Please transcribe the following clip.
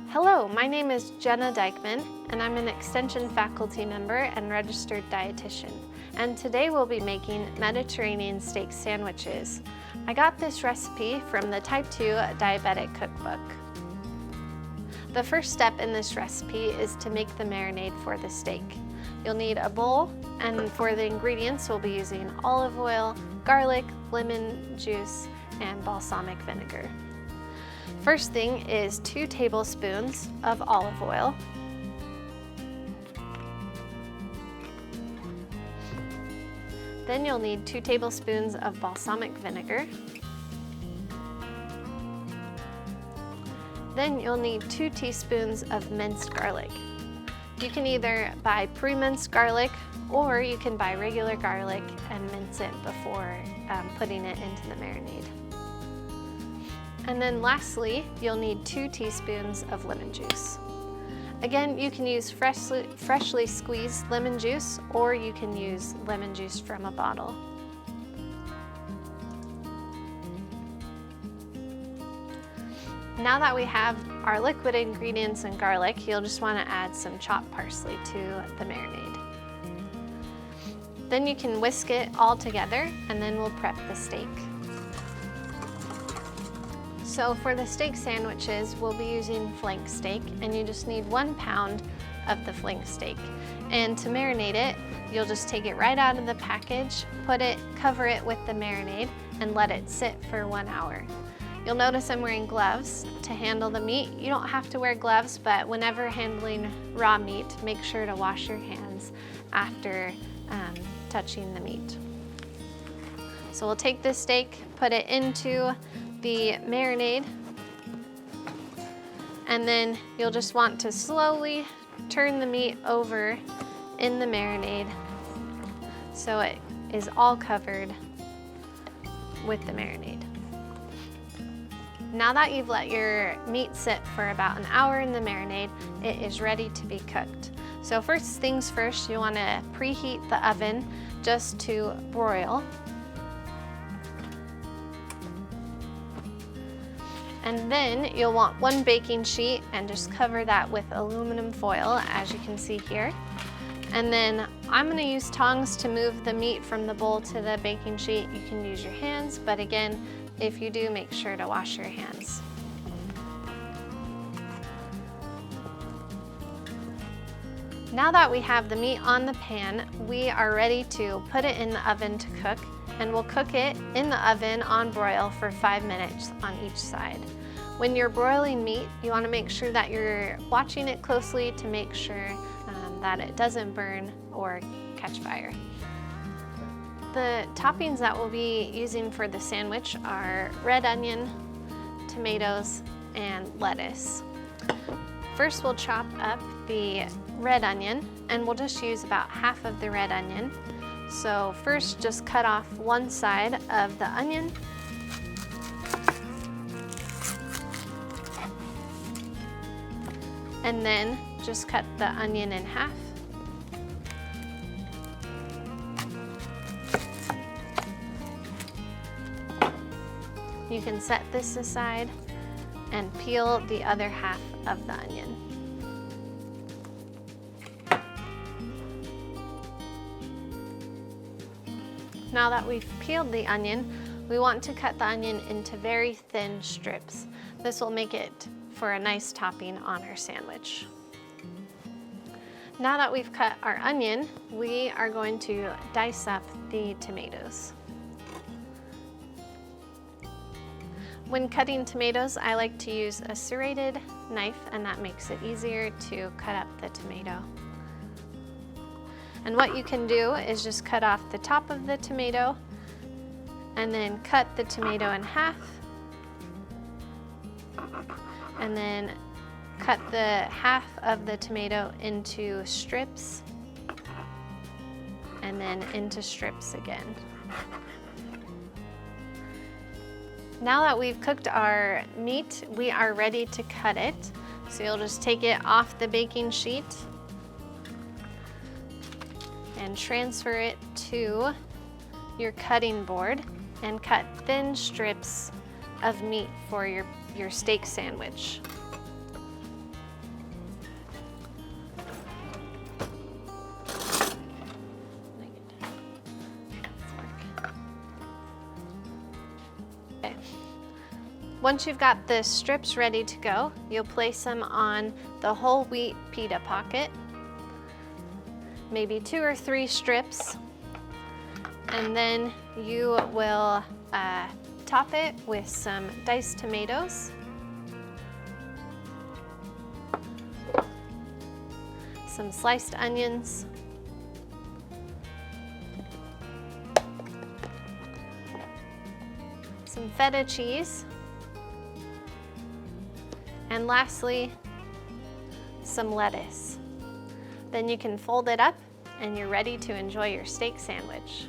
Hello, my name is Jenna Dykman, and I'm an Extension faculty member and registered dietitian. And today we'll be making Mediterranean steak sandwiches. I got this recipe from the Type 2 Diabetic Cookbook. The first step in this recipe is to make the marinade for the steak. You'll need a bowl, and for the ingredients we'll be using olive oil, garlic, lemon juice, and balsamic vinegar. First thing is 2 tablespoons of olive oil. Then you'll need 2 tablespoons of balsamic vinegar. Then you'll need 2 teaspoons of minced garlic. You can either buy pre-minced garlic, or you can buy regular garlic and mince it before putting it into the marinade. And then lastly, you'll need 2 teaspoons of lemon juice. Again, you can use freshly squeezed lemon juice, or you can use lemon juice from a bottle. Now that we have our liquid ingredients and garlic, you'll just want to add some chopped parsley to the marinade. Then you can whisk it all together, and then we'll prep the steak. So for the steak sandwiches, we'll be using flank steak, and you just need 1 pound of the flank steak. And to marinate it, you'll just take it right out of the package, cover it with the marinade, and let it sit for 1 hour. You'll notice I'm wearing gloves to handle the meat. You don't have to wear gloves, but whenever handling raw meat, make sure to wash your hands after touching the meat. So we'll take this steak, put it into the marinade, and then you'll just want to slowly turn the meat over in the marinade so it is all covered with the marinade. Now that you've let your meat sit for about an hour in the marinade, it is ready to be cooked. So first things first, you want to preheat the oven just to broil. And then you'll want 1 baking sheet and just cover that with aluminum foil, as you can see here. And then I'm going to use tongs to move the meat from the bowl to the baking sheet. You can use your hands, but again, if you do, make sure to wash your hands. Now that we have the meat on the pan, we are ready to put it in the oven to cook, and we'll cook it in the oven on broil for 5 minutes on each side. When you're broiling meat, you want to make sure that you're watching it closely to make sure that it doesn't burn or catch fire. The toppings that we'll be using for the sandwich are red onion, tomatoes, and lettuce. First, we'll chop up the red onion, and we'll just use about half of the red onion. So first, just cut off one side of the onion. And then just cut the onion in half. You can set this aside and peel the other half of the onion. Now that we've peeled the onion, we want to cut the onion into very thin strips. This will make it for a nice topping on our sandwich. Now that we've cut our onion, we are going to dice up the tomatoes. When cutting tomatoes, I like to use a serrated knife, and that makes it easier to cut up the tomato. And what you can do is just cut off the top of the tomato and then cut the tomato in half, and then cut the half of the tomato into strips and then into strips again. Now that we've cooked our meat, we are ready to cut it. So you'll just take it off the baking sheet and transfer it to your cutting board and cut thin strips of meat for your steak sandwich. Okay. Once you've got the strips ready to go, you'll place them on the whole wheat pita pocket, maybe 2 or 3 strips, and then you will top it with some diced tomatoes, some sliced onions, some feta cheese, and lastly, some lettuce. Then you can fold it up and you're ready to enjoy your steak sandwich.